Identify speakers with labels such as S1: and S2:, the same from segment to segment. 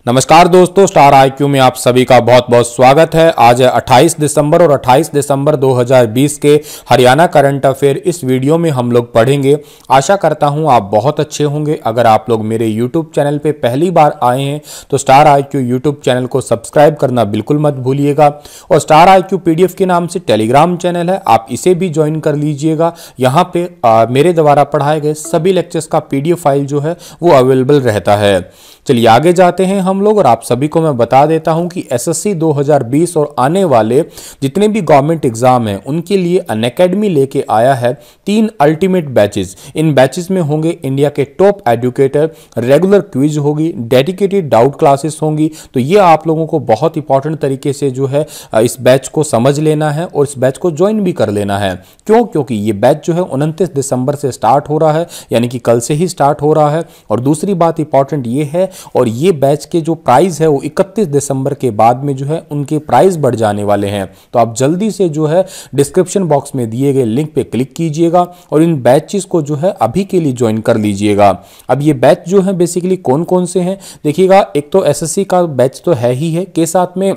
S1: नमस्कार दोस्तों, star IQ में आप सभी का बहुत बहुत स्वागत है। आज है 28 दिसंबर और 28 दिसंबर 2020 के हरियाणा करंट अफेयर इस वीडियो में हम लोग पढ़ेंगे। आशा करता हूं आप बहुत अच्छे होंगे। अगर आप लोग मेरे यूट्यूब चैनल पे पहली बार आए हैं तो स्टार आईक्यू यूट्यूब चैनल को सब्सक्राइब करना बिल्कुल मत भूलिएगा। और स्टार आईक्यू पीडीएफ के नाम से टेलीग्राम चैनल है, आप इसे भी ज्वाइन कर लीजिएगा। यहाँ पे मेरे द्वारा पढ़ाए गए सभी लेक्चर्स का पीडीएफ फाइल जो है वो अवेलेबल रहता है। चलिए आगे जाते हैं हम लोग। और आप सभी को मैं बता देता हूं कि एसएससी 2020 और आने वाले जितने भी गवर्नमेंट एग्जाम हैं उनके लिए अनअकैडमी लेके आया है 3 अल्टीमेट बैचेस। इन बैचेस में होंगे इंडिया के टॉप एजुकेटर, रेगुलर क्विज होगी, डेडिकेटेड डाउट क्लासेस होंगी। तो ये आप लोगों को बहुत इंपॉर्टेंट तरीके से जो है इस बैच को समझ लेना है और इस बैच को ज्वाइन भी कर लेना है। क्योंकि ये बैच जो है 29 दिसंबर से स्टार्ट हो रहा है, यानी कि कल से ही स्टार्ट हो रहा है। और दूसरी बात इंपॉर्टेंट ये है, और ये बैच के जो प्राइस है वो 31 दिसंबर के बाद में जो है उनके प्राइस बढ़ जाने वाले हैं। तो आप जल्दी से जो है डिस्क्रिप्शन बॉक्स में दिए गए लिंक पे क्लिक कीजिएगा और इन बैचेस को जो है अभी के लिए ज्वाइन कर लीजिएगा। अब ये बैच जो है बेसिकली कौन कौन से हैं देखिएगा। एक तो एसएससी का बैच तो है ही है, के साथ में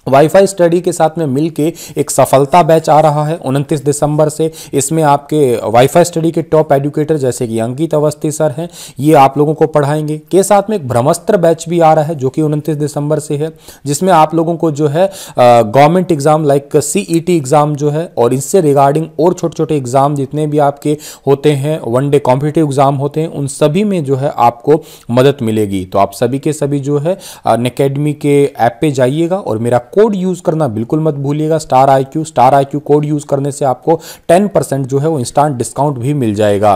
S1: वाईफाई स्टडी के साथ में मिलके एक सफलता बैच आ रहा है 29 दिसंबर से। इसमें आपके वाईफाई स्टडी के टॉप एजुकेटर जैसे कि अंकित अवस्थी सर हैं, ये आप लोगों को पढ़ाएंगे। के साथ में एक ब्रह्मास्त्र बैच भी आ रहा है जो कि 29 दिसंबर से है, जिसमें आप लोगों को जो है government exam like CET exam जो है और इससे रिगार्डिंग और छोटे छोटे एग्जाम जितने भी आपके होते हैं, वनडे कॉम्पिटिटिव एग्जाम होते हैं, उन सभी में जो है आपको मदद मिलेगी। तो आप सभी के सभी जो है अनअकैडमी के ऐप पे जाइएगा और मेरा कोड यूज करना बिल्कुल मत भूलिएगा, स्टार आईक्यू कोड यूज करने से आपको 10% जो है वो इंस्टेंट डिस्काउंट भी मिल जाएगा।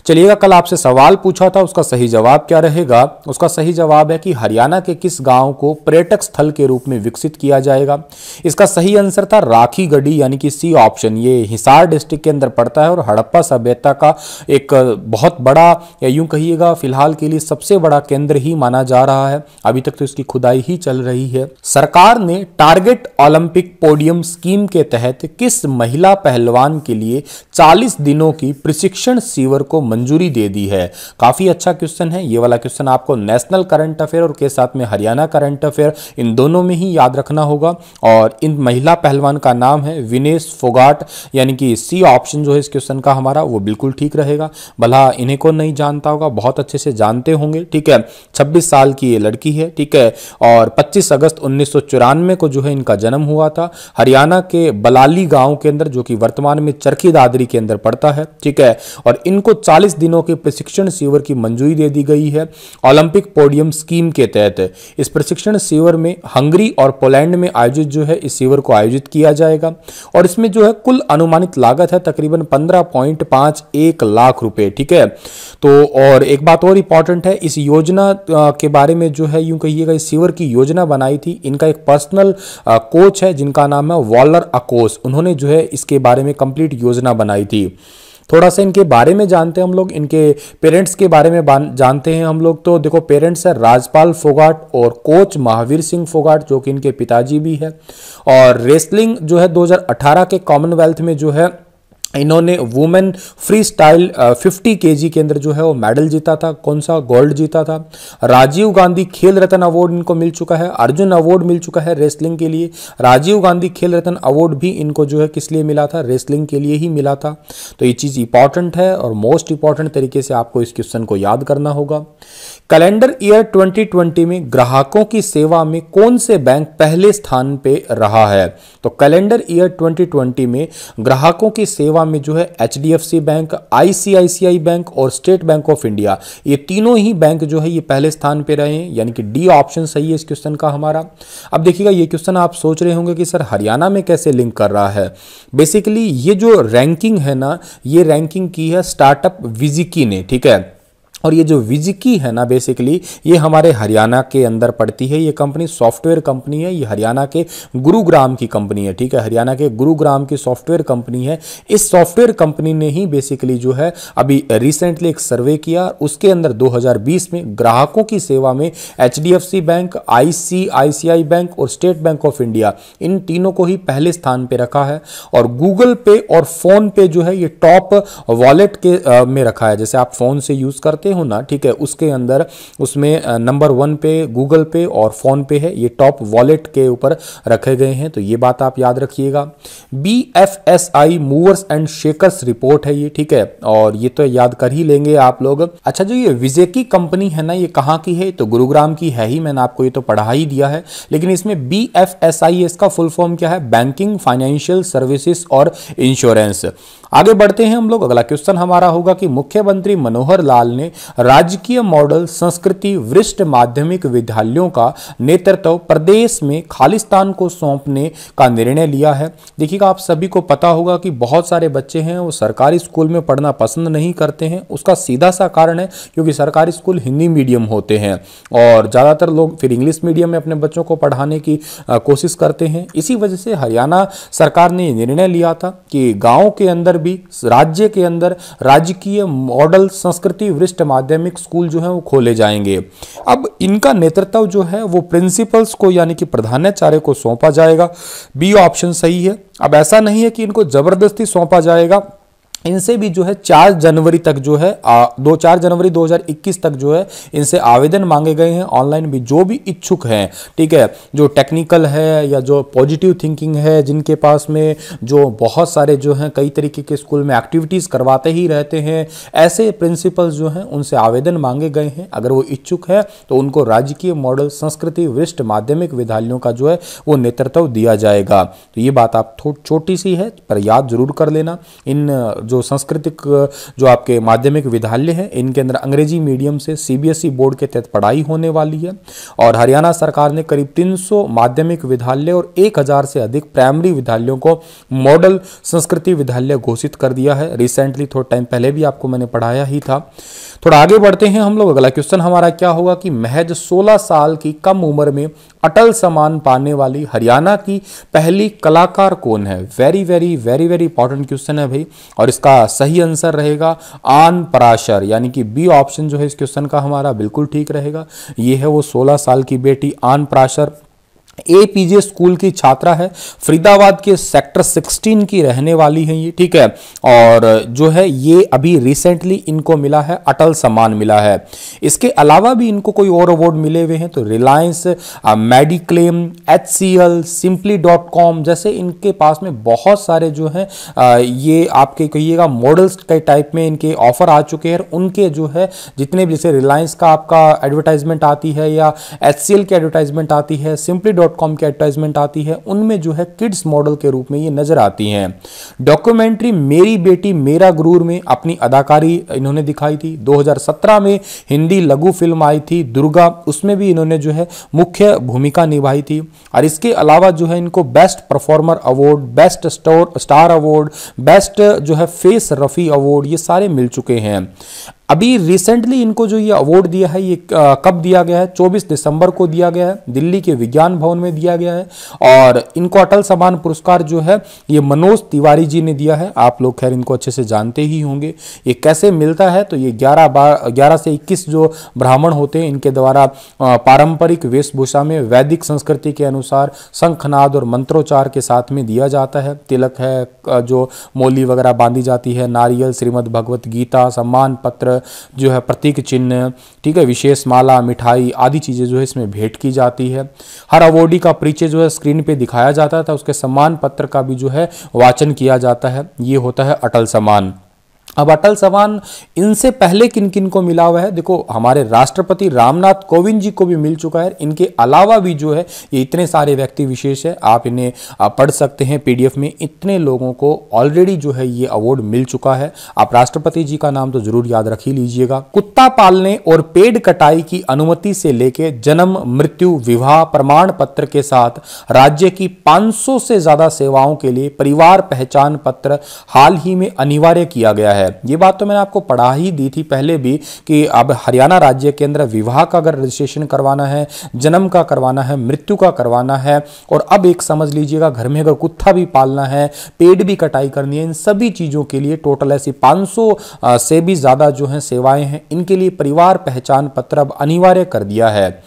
S1: चलिएगा, कल आपसे सवाल पूछा था, उसका सही जवाब क्या रहेगा। उसका सही जवाब है कि हरियाणा के किस गांव को पर्यटक स्थल के रूप में विकसित किया जाएगा। इसका सही आंसर था राखीगढ़ी, यानी कि सी ऑप्शन। ये हिसार डिस्ट्रिक्ट के अंदर पड़ता है और हड़प्पा सभ्यता का एक बहुत बड़ा, या यूं कहिएगा फिलहाल के लिए सबसे बड़ा केंद्र ही माना जा रहा है। अभी तक तो इसकी खुदाई ही चल रही है। सरकार ने टारगेट ओलंपिक पोडियम स्कीम के तहत किस महिला पहलवान के लिए 40 दिनों की प्रशिक्षण शिविर को मंजूरी दे दी है। काफी अच्छा क्वेश्चन है ये वाला। क्वेश्चन आपको नेशनल करंट अफेयर और के साथ में हरियाणा करंट अफेयर इन दोनों में ही याद रखना होगा। और इन महिला पहलवान का नाम है विनेश फोगाट, यानी कि सी ऑप्शन जो है इस क्वेश्चन का हमारा वो बिल्कुल ठीक रहेगा। भला इन्हें को नहीं जानता होगा, बहुत अच्छे से जानते होंगे। ठीक है, 26 साल की ये लड़की है। ठीक है, और 25 अगस्त 1994 को जो है इनका जन्म हुआ था हरियाणा के बलाली गांव के अंदर, जो कि वर्तमान में चरखी दादरी के अंदर पड़ता है। ठीक है, और इनको 40 दिनों के प्रशिक्षण शिविर की मंजूरी दे दी गई है ओलंपिक पोडियम स्कीम के तहत। इस प्रशिक्षण शिविर में हंगरी और पोलैंड में आयोजित जो है इस शिविर को आयोजित किया जाएगा। और इसमें जो है कुल अनुमानित लागत है तकरीबन 15.51 लाख रुपए। ठीक है, तो और एक बात और इंपॉर्टेंट है, इस योजना के बारे में जो है यूं कहिएगा इस शिविर की योजना बनाई थी इनका एक पर्सनल कोच है जिनका नाम है वॉलर अकोस। उन्होंने जो है इसके बारे में कंप्लीट योजना बनाई थी। थोड़ा सा इनके बारे में जानते हैं हम लोग, इनके पेरेंट्स के बारे में जानते हैं हम लोग। तो देखो, पेरेंट्स है राजपाल फोगाट और कोच महावीर सिंह फोगाट, जो कि इनके पिताजी भी है। और रेसलिंग जो है 2018 के कॉमनवेल्थ में जो है इन्होंने वुमेन फ्री स्टाइल 50 केजी के अंदर जो है वो मेडल जीता था। कौन सा? गोल्ड जीता था। राजीव गांधी खेल रत्न अवार्ड इनको मिल चुका है। अर्जुन अवार्ड मिल चुका है रेसलिंग के लिए। राजीव गांधी खेल रत्न अवार्ड भी इनको जो है किस लिए मिला था? रेसलिंग के लिए ही मिला था। तो ये चीज इंपॉर्टेंट है और मोस्ट इंपॉर्टेंट तरीके से आपको इस क्वेश्चन को याद करना होगा। कैलेंडर ईयर 2020 में ग्राहकों की सेवा में कौन से बैंक पहले स्थान पे रहा है? तो कैलेंडर ईयर 2020 में ग्राहकों की सेवा में जो है एचडीएफसी बैंक, आईसीआईसीआई बैंक और स्टेट बैंक ऑफ इंडिया, ये तीनों ही बैंक जो है ये पहले स्थान पे रहे हैं, यानी कि डी ऑप्शन सही है इस क्वेश्चन का हमारा। अब देखिएगा, ये क्वेश्चन आप सोच रहे होंगे कि सर हरियाणा में कैसे लिंक कर रहा है। बेसिकली ये जो रैंकिंग है ना, ये रैंकिंग की है स्टार्टअप विजिकी ने। ठीक है, और ये जो विजिकी है ना बेसिकली ये हमारे हरियाणा के अंदर पड़ती है। ये कंपनी सॉफ्टवेयर कंपनी है, ये हरियाणा के गुरुग्राम की कंपनी है। ठीक है, हरियाणा के गुरुग्राम की सॉफ्टवेयर कंपनी है। इस सॉफ्टवेयर कंपनी ने ही बेसिकली जो है अभी रिसेंटली एक सर्वे किया, उसके अंदर 2020 में ग्राहकों की सेवा में एचडीएफसी बैंक, आईसीआईसीआई बैंक और स्टेट बैंक ऑफ इंडिया, इन तीनों को ही पहले स्थान पे रखा है। और गूगल पे और फोन पे जो है ये टॉप वॉलेट के में रखा है। जैसे आप फोन से यूज करते हो ना, ठीक है, उसके अंदर उसमें नंबर 1 पे गूगल पे और फोन पे है, ये टॉप वॉलेट के ऊपर रखे गए हैं, तो ये बात आप याद रखिएगा। BFSI movers and shakers report है ये, ठीक है, और ये तो याद कर ही लेंगे आप लोग। अच्छा, जो ये विजय की कंपनी है ना, ये कहाँ की है? तो गुरुग्राम की है ही, मैंने आपको ये तो पढ़ा ही दिया है। लेकिन इसमें BFSI इसका फुल फॉर्म क्या है? बैंकिंग, फाइनेंशियल सर्विसेज और इंश्योरेंस। आगे बढ़ते हैं हम लोग। अगला क्वेश्चन हमारा होगा कि मुख्यमंत्री मनोहर लाल ने राजकीय मॉडल संस्कृति वरिष्ठ माध्यमिक विद्यालयों का नेतृत्व प्रदेश में खालिस्तान को सौंपने का निर्णय लिया है। देखिएगा, आप सभी को पता होगा कि बहुत सारे बच्चे हैं वो सरकारी स्कूल में पढ़ना पसंद नहीं करते हैं। उसका सीधा सा कारण है क्योंकि सरकारी स्कूल हिंदी मीडियम होते हैं और ज़्यादातर लोग फिर इंग्लिश मीडियम में अपने बच्चों को पढ़ाने की कोशिश करते हैं। इसी वजह से हरियाणा सरकार ने निर्णय लिया था कि गाँव के अंदर भी राज्य के अंदर राजकीय मॉडल संस्कृति वरिष्ठ माध्यमिक स्कूल जो है वो खोले जाएंगे। अब इनका नेतृत्व जो है वो प्रिंसिपल्स को यानी कि प्रधानाचार्य को सौंपा जाएगा। बी ऑप्शन सही है। अब ऐसा नहीं है कि इनको जबरदस्ती सौंपा जाएगा, इनसे भी जो है 4 जनवरी तक जो है 4 जनवरी 2021 तक जो है इनसे आवेदन मांगे गए हैं ऑनलाइन भी। जो भी इच्छुक हैं, ठीक है, जो टेक्निकल है या जो पॉजिटिव थिंकिंग है, जिनके पास में जो बहुत सारे जो हैं कई तरीके के स्कूल में एक्टिविटीज़ करवाते ही रहते हैं, ऐसे प्रिंसिपल्स जो हैं उनसे आवेदन मांगे गए हैं। अगर वो इच्छुक है तो उनको राजकीय मॉडल संस्कृति वरिष्ठ माध्यमिक विद्यालयों का जो है वो नेतृत्व दिया जाएगा। तो ये बात आप छोटी सी है पर याद जरूर कर लेना। इन जो सांस्कृतिक जो आपके माध्यमिक विद्यालय हैं इनके अंदर अंग्रेजी मीडियम से CBSE बोर्ड के तहत पढ़ाई होने वाली है और हरियाणा सरकार ने करीब 300 माध्यमिक विद्यालय और 1000 से अधिक प्राइमरी विद्यालयों को मॉडल संस्कृति विद्यालय घोषित कर दिया है। रिसेंटली थोड़ा टाइम पहले भी आपको मैंने पढ़ाया ही था। थोड़ा आगे बढ़ते हैं हम लोग। अगला क्वेश्चन हमारा क्या होगा कि महज 16 साल की कम उम्र में अटल सम्मान पाने वाली हरियाणा की पहली कलाकार कौन है? Very very very very important question है भाई, और इसका सही आंसर रहेगा आन पराशर, यानी कि बी ऑप्शन जो है इस क्वेश्चन का हमारा बिल्कुल ठीक रहेगा। ये है वो 16 साल की बेटी आन पराशर। APJ स्कूल की छात्रा है, फरीदाबाद के सेक्टर 16 की रहने वाली है ये, ठीक है, और जो है ये अभी रिसेंटली इनको मिला है अटल सम्मान मिला है। इसके अलावा भी इनको कोई और अवार्ड मिले हुए हैं, तो रिलायंस, मेडिक्लेम, HCL, simply.com जैसे इनके पास में बहुत सारे जो हैं ये आपके कहिएगा मॉडल्स के टाइप में इनके ऑफर आ चुके हैं। उनके जो है जितने भी, जैसे रिलायंस का आपका एडवर्टाइजमेंट आती है या HCL की एडवर्टाइजमेंट आती है, simply.com की एडवर्टाइजमेंट आती है, उनमें जो है किड्स मॉडल के रूप में ये नजर आती हैं। डॉक्यूमेंट्री मेरी बेटी मेरा गुरूर में अपनी अदाकारी इन्होंने दिखाई थी। 2017 में हिंदी लघु फिल्म आई थी दुर्गा, उसमें भी इन्होंने जो है मुख्य भूमिका निभाई थी। और इसके अलावा जो है इनको best performer award, best star award, best जो है फेस रफी अवार्ड, ये सारे मिल चुके हैं। अभी रिसेंटली इनको जो ये अवार्ड दिया है ये कब दिया गया है? 24 दिसंबर को दिया गया है, दिल्ली के विज्ञान भवन में दिया गया है। और इनको अटल सम्मान पुरस्कार जो है ये मनोज तिवारी जी ने दिया है। आप लोग खैर इनको अच्छे से जानते ही होंगे। ये कैसे मिलता है? तो ये 11 से 21 जो ब्राह्मण होते हैं इनके द्वारा पारंपरिक वेशभूषा में वैदिक संस्कृति के अनुसार शंखनाद और मंत्रोच्चार के साथ में दिया जाता है। तिलक है, जो मौली वगैरह बांधी जाती है, नारियल, श्रीमद् भगवत गीता, सम्मान पत्र जो है, प्रतीक चिन्ह, ठीक है, विशेष माला, मिठाई आदि चीजें जो है इसमें भेंट की जाती है। हर अवॉर्डी का परिचय जो है स्क्रीन पे दिखाया जाता था, उसके सम्मान पत्र का भी जो है वाचन किया जाता है। ये होता है अटल सम्मान। अब अटल सम्मान इनसे पहले किन किन को मिला हुआ है? देखो, हमारे राष्ट्रपति रामनाथ कोविंद जी को भी मिल चुका है। इनके अलावा भी जो है ये इतने सारे व्यक्ति विशेष है, आप इन्हें पढ़ सकते हैं PDF में। इतने लोगों को ऑलरेडी जो है ये अवार्ड मिल चुका है। आप राष्ट्रपति जी का नाम तो जरूर याद रख ही लीजिएगा। कुत्ता पालने और पेड़ कटाई की अनुमति से लेके जन्म, मृत्यु, विवाह प्रमाण पत्र के साथ राज्य की 500 से ज्यादा सेवाओं के लिए परिवार पहचान पत्र हाल ही में अनिवार्य किया गया है। ये बात तो मैंने आपको पढ़ा ही दी थी पहले भी कि अब हरियाणा राज्य के अंदर विवाह का अगर रजिस्ट्रेशन करवाना है, जन्म का करवाना है, मृत्यु का करवाना है, और अब एक समझ लीजिएगा घर में अगर कुत्ता भी पालना है, पेड़ भी कटाई करनी है, इन सभी चीजों के लिए टोटल ऐसी 500 से भी ज्यादा जो है सेवाएं हैं, इनके लिए परिवार पहचान पत्र अब अनिवार्य कर दिया है।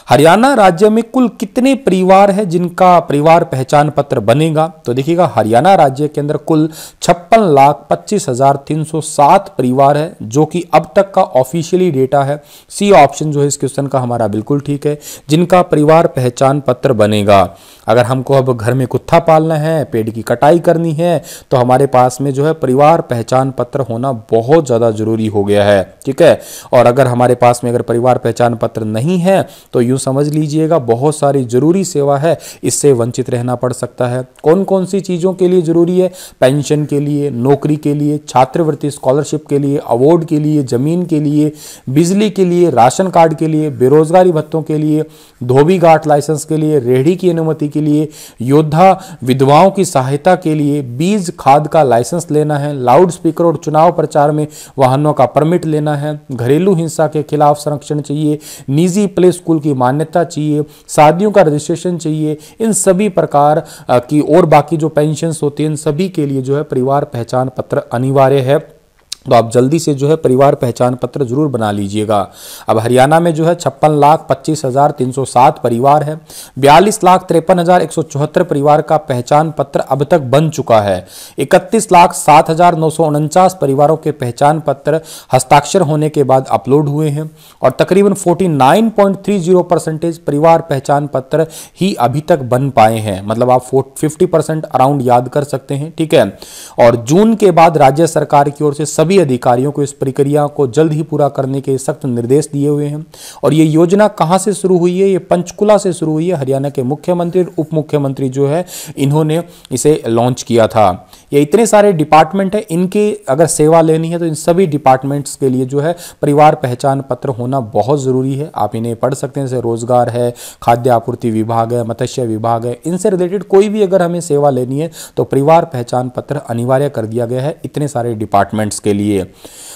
S1: हरियाणा राज्य में कुल कितने परिवार है जिनका परिवार पहचान पत्र बनेगा? तो देखिएगा, हरियाणा राज्य के अंदर कुल 56,25,307 परिवार है, जो कि अब तक का ऑफिशियली डेटा है। सी ऑप्शन जो है इस क्वेश्चन का हमारा बिल्कुल ठीक है, जिनका परिवार पहचान पत्र बनेगा। अगर हमको अब घर में कुत्ता पालना है, पेड़ की कटाई करनी है, तो हमारे पास में जो है परिवार पहचान पत्र होना बहुत ज़्यादा जरूरी हो गया है, ठीक है। और अगर हमारे पास में अगर परिवार पहचान पत्र नहीं है तो यूं समझ लीजिएगा बहुत सारी जरूरी सेवा है, इससे वंचित रहना पड़ सकता है। कौन कौन सी चीज़ों के लिए जरूरी है? पेंशन के लिए, नौकरी के लिए, छात्रवृत्ति स्कॉलरशिप के लिए, अवार्ड के लिए, जमीन के लिए, बिजली के लिए, राशन कार्ड के लिए, बेरोजगारी भत्तों के लिए, धोबी घाट लाइसेंस के लिए, रेहड़ी की अनुमति के लिए, योद्धा विधवाओं की सहायता के लिए, बीज खाद का लाइसेंस लेना है, लाउड स्पीकर और चुनाव प्रचार में वाहनों का परमिट लेना है, घरेलू हिंसा के खिलाफ संरक्षण चाहिए, निजी प्ले स्कूल की मान्यता चाहिए, शादियों का रजिस्ट्रेशन चाहिए। इन सभी प्रकार की और बाकी जो पेंशन्स होती हैं, इन सभी के लिए जो है परिवार पहचान पत्र अनिवार्य है। तो आप जल्दी से जो है परिवार पहचान पत्र जरूर बना लीजिएगा। अब हरियाणा में जो है 56,25,307 परिवार है। 42,53,174 परिवार का पहचान पत्र अब तक बन चुका है। 31,07,949 परिवारों के पहचान पत्र हस्ताक्षर होने के बाद अपलोड हुए हैं और तकरीबन 49.30% परिवार पहचान पत्र ही अभी तक बन पाए हैं। मतलब आप 50% अराउंड याद कर सकते हैं, ठीक है। और जून के बाद राज्य सरकार की ओर से सभी अधिकारियों को इस प्रक्रिया को जल्द ही पूरा करने के सख्त निर्देश दिए हुए हैं। और ये योजना कहां से शुरू हुई है? ये पंचकुला से शुरू हुई है। हरियाणा के मुख्यमंत्री और उप मुख्यमंत्री जो है इन्होंने इसे लॉन्च किया था। ये इतने सारे डिपार्टमेंट है, इनके अगर सेवा लेनी है तो इन सभी डिपार्टमेंट्स के लिए जो है परिवार पहचान पत्र होना बहुत जरूरी है। आप इन्हें पढ़ सकते हैं, जैसे रोजगार है, खाद्य आपूर्ति विभाग है, मत्स्य विभाग है। इनसे रिलेटेड कोई भी अगर हमें सेवा लेनी है तो परिवार पहचान पत्र अनिवार्य कर दिया गया है इतने सारे डिपार्टमेंट्स के लिए।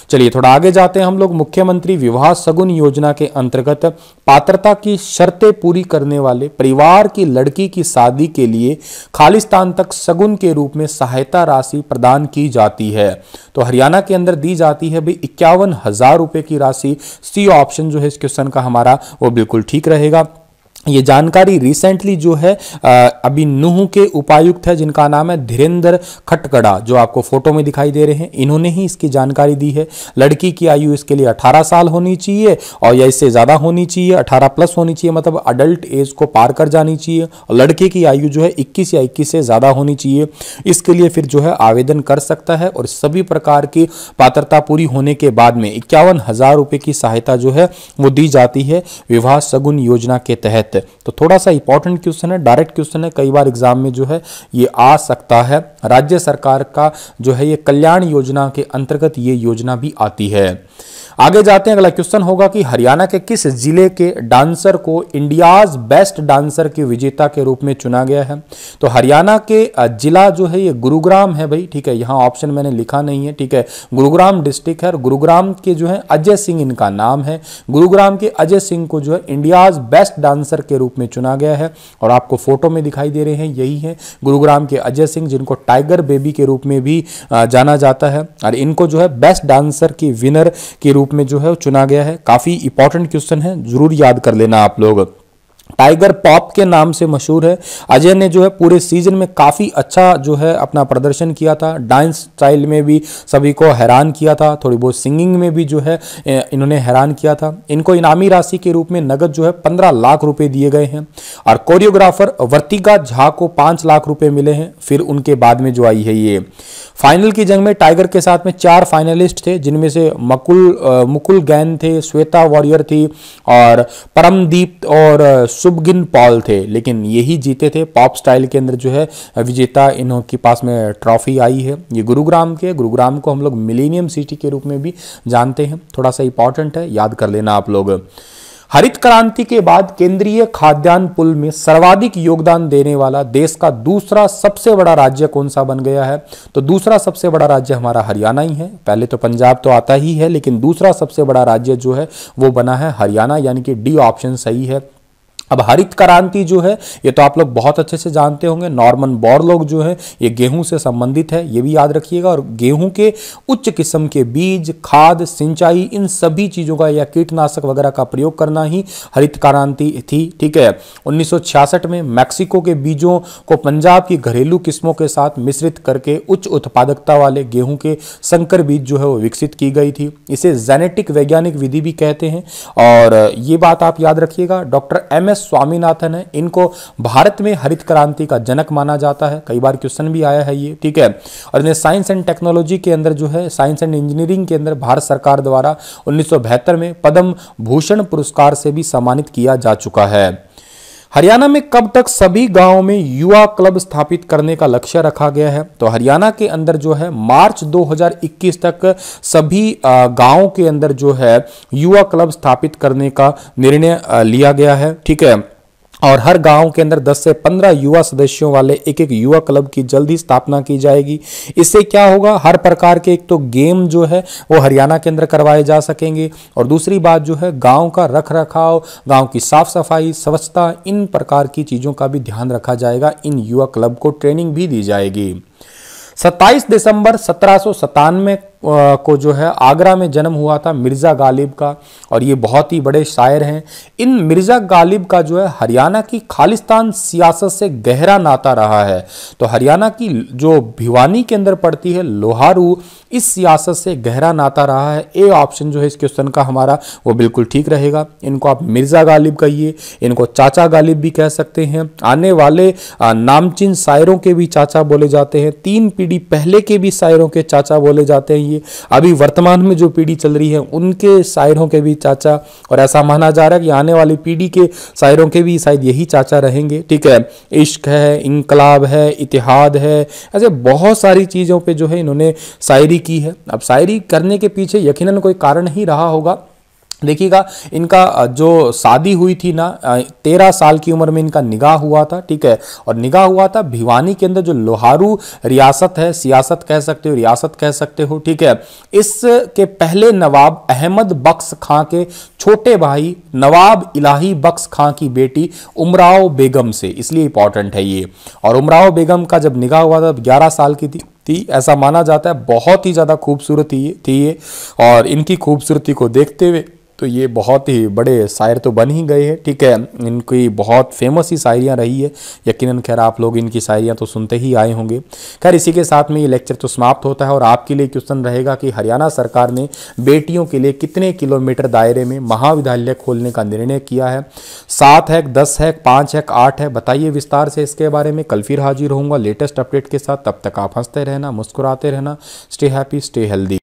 S1: चलिए थोड़ा आगे जाते हैं हम लोग। मुख्यमंत्री विवाह सगुन योजना के अंतर्गत पात्रता की शर्तें पूरी करने वाले परिवार की लड़की की शादी के लिए खालिस्तान तक सगुन के रूप में सहायता राशि प्रदान की जाती है। तो हरियाणा के अंदर दी जाती है भाई 51,000 रुपए की राशि। सी ऑप्शन जो है इस क्वेश्चन का हमारा वो बिल्कुल ठीक रहेगा। ये जानकारी रिसेंटली जो है अभी नूह के उपायुक्त है जिनका नाम है धीरेन्द्र खटकड़ा, जो आपको फोटो में दिखाई दे रहे हैं, इन्होंने ही इसकी जानकारी दी है। लड़की की आयु इसके लिए 18 साल होनी चाहिए और या इससे ज़्यादा होनी चाहिए, 18 प्लस होनी चाहिए, मतलब अडल्ट एज को पार कर जानी चाहिए। और लड़के की आयु जो है 21 या 21 से ज़्यादा होनी चाहिए। इसके लिए फिर जो है आवेदन कर सकता है और सभी प्रकार की पात्रता पूरी होने के बाद में 51,000 रुपये की सहायता जो है वो दी जाती है विवाह सगुन योजना के तहत। तो थोड़ा सा इंपॉर्टेंट क्वेश्चन है, डायरेक्ट क्वेश्चन है, कई बार एग्जाम में जो है ये आ सकता है। राज्य सरकार का जो है ये कल्याण योजना के अंतर्गत ये योजना भी आती है। आगे जाते हैं। अगला क्वेश्चन होगा कि हरियाणा के किस जिले के डांसर को इंडियाज बेस्ट डांसर के विजेता के रूप में चुना गया है? तो हरियाणा के जिला जो है ये गुरुग्राम है भाई, ठीक है। यहाँ ऑप्शन मैंने लिखा नहीं है, ठीक है। गुरुग्राम डिस्ट्रिक्ट है और गुरुग्राम के जो है अजय सिंह इनका नाम है। गुरुग्राम के अजय सिंह को जो है इंडियाज बेस्ट डांसर के रूप में चुना गया है और आपको फोटो में दिखाई दे रहे हैं, यही है गुरुग्राम के अजय सिंह, जिनको टाइगर बेबी के रूप में भी जाना जाता है। और इनको जो है बेस्ट डांसर की विनर के रूप में जो है चुना गया है। काफी इंपॉर्टेंट क्वेश्चन है, जरूर याद कर लेना आप लोग। टाइगर पॉप के नाम से मशहूर है। अजय ने जो है पूरे सीजन में काफी अच्छा जो है अपना प्रदर्शन किया था। डांस स्टाइल में भी सभी को हैरान किया था, थोड़ी बहुत सिंगिंग में भी जो है इन्होंने हैरान किया था। इनको इनामी राशि के रूप में नगद जो है 15 लाख रुपए दिए गए हैं और कोरियोग्राफर वर्तिका झा को 5 लाख रुपए मिले हैं। फिर उनके बाद में जो आई है ये फाइनल की जंग में टाइगर के साथ में 4 फाइनलिस्ट थे, जिनमें से मुकुल गैन थे, श्वेता वॉरियर थी और परमदीप और शुभगिन पॉल थे, लेकिन यही जीते थे। पॉप स्टाइल के अंदर जो है विजेता इन्हों के पास में ट्रॉफी आई है। ये गुरुग्राम को हम लोग मिलेनियम सिटी के रूप में भी जानते हैं। थोड़ा सा इंपॉर्टेंट है, याद कर लेना आप लोग। हरित क्रांति के बाद केंद्रीय खाद्यान्न पुल में सर्वाधिक योगदान देने वाला देश का दूसरा सबसे बड़ा राज्य कौन सा बन गया है? तो दूसरा सबसे बड़ा राज्य हमारा हरियाणा ही है। पहले तो पंजाब तो आता ही है, लेकिन दूसरा सबसे बड़ा राज्य जो है वो बना है हरियाणा, यानी कि डी ऑप्शन सही है। अब हरित क्रांति जो है ये तो आप लोग बहुत अच्छे से जानते होंगे। नॉर्मन बोरलॉग जो है ये गेहूं से संबंधित है, ये भी याद रखिएगा। और गेहूं के उच्च किस्म के बीज, खाद, सिंचाई, इन सभी चीजों का या कीटनाशक वगैरह का प्रयोग करना ही हरित क्रांति थी। ठीक है। 1966 में मैक्सिको के बीजों को पंजाब की घरेलू किस्मों के साथ मिश्रित करके उच्च उत्पादकता वाले गेहूं के संकर बीज जो है वो विकसित की गई थी। इसे जेनेटिक वैज्ञानिक विधि भी कहते हैं। और ये बात आप याद रखिएगा। Doctor MS. स्वामीनाथन है, इनको भारत में हरित क्रांति का जनक माना जाता है। कई बार क्वेश्चन भी आया है ये। ठीक है। और इन्हें साइंस एंड टेक्नोलॉजी के अंदर जो है, साइंस एंड इंजीनियरिंग के अंदर भारत सरकार द्वारा 1972 में पद्म भूषण पुरस्कार से भी सम्मानित किया जा चुका है। हरियाणा में कब तक सभी गांवों में युवा क्लब स्थापित करने का लक्ष्य रखा गया है? तो हरियाणा के अंदर जो है मार्च 2021 तक सभी गांवों के अंदर जो है युवा क्लब स्थापित करने का निर्णय लिया गया है। ठीक है। और हर गांव के अंदर 10 से 15 युवा सदस्यों वाले एक एक युवा क्लब की जल्द ही स्थापना की जाएगी। इससे क्या होगा, हर प्रकार के एक तो गेम जो है वो हरियाणा के अंदर करवाए जा सकेंगे, और दूसरी बात जो है गांव का रख रखाव, गांव की साफ सफाई, स्वच्छता, इन प्रकार की चीज़ों का भी ध्यान रखा जाएगा। इन युवा क्लब को ट्रेनिंग भी दी जाएगी। 27 दिसंबर 1797 को जो है आगरा में जन्म हुआ था मिर्ज़ा गालिब का, और ये बहुत ही बड़े शायर हैं। इन मिर्ज़ा गालिब का जो है हरियाणा की खालिस्तान सियासत से गहरा नाता रहा है। तो हरियाणा की जो भिवानी के अंदर पड़ती है लोहारू, इस सियासत से गहरा नाता रहा है। ए ऑप्शन जो है इस क्वेश्चन का हमारा वो बिल्कुल ठीक रहेगा। इनको आप मिर्ज़ा गालिब कहिए, इनको चाचा गालिब भी कह सकते हैं। आने वाले नामचीन शायरों के भी चाचा बोले जाते हैं। 3 पीढ़ी पहले के भी शायरों के चाचा बोले जाते हैं। अभी वर्तमान में जो पीढ़ी चल रही है उनके शायरों के भी चाचा, और ऐसा माना जा रहा है कि आने वाली पीढ़ी के शायरों के भी शायद यही चाचा रहेंगे। ठीक है। इश्क है, इंकलाब है, इतिहाद है, ऐसे बहुत सारी चीज़ों पे जो है इन्होंने शायरी की है। अब शायरी करने के पीछे यकीनन कोई कारण ही रहा होगा। देखिएगा, इनका जो शादी हुई थी ना 13 साल की उम्र में इनका निगाह हुआ था। ठीक है। और निगाह हुआ था भिवानी के अंदर जो लोहारू रियासत है, सियासत कह सकते हो, रियासत कह सकते हो। ठीक है। इसके पहले नवाब अहमद बख्श खां के छोटे भाई नवाब इलाही बख्श खां की बेटी उमराव बेगम से, इसलिए इंपॉर्टेंट है ये। और उमराव बेगम का जब निगाह हुआ था 11 साल की थी, ऐसा माना जाता है। बहुत ही ज़्यादा खूबसूरत थी ये, और इनकी खूबसूरती को देखते हुए तो ये बहुत ही बड़े शायर तो बन ही गए हैं। ठीक है। इनकी बहुत फेमस ही शायरियाँ रही है यकीनन। खैर आप लोग इनकी शायरियाँ तो सुनते ही आए होंगे। खैर इसी के साथ में ये लेक्चर तो समाप्त होता है, और आपके लिए क्वेश्चन रहेगा कि हरियाणा सरकार ने बेटियों के लिए कितने किलोमीटर दायरे में महाविद्यालय खोलने का निर्णय किया है? 7 है, 10 है, 5 है, 8 है? बताइए विस्तार से इसके बारे में। कल फिर हाजिर होऊंगा लेटेस्ट अपडेट के साथ। तब तक आप हंसते रहना, मुस्कुराते रहना। Stay happy, stay healthy.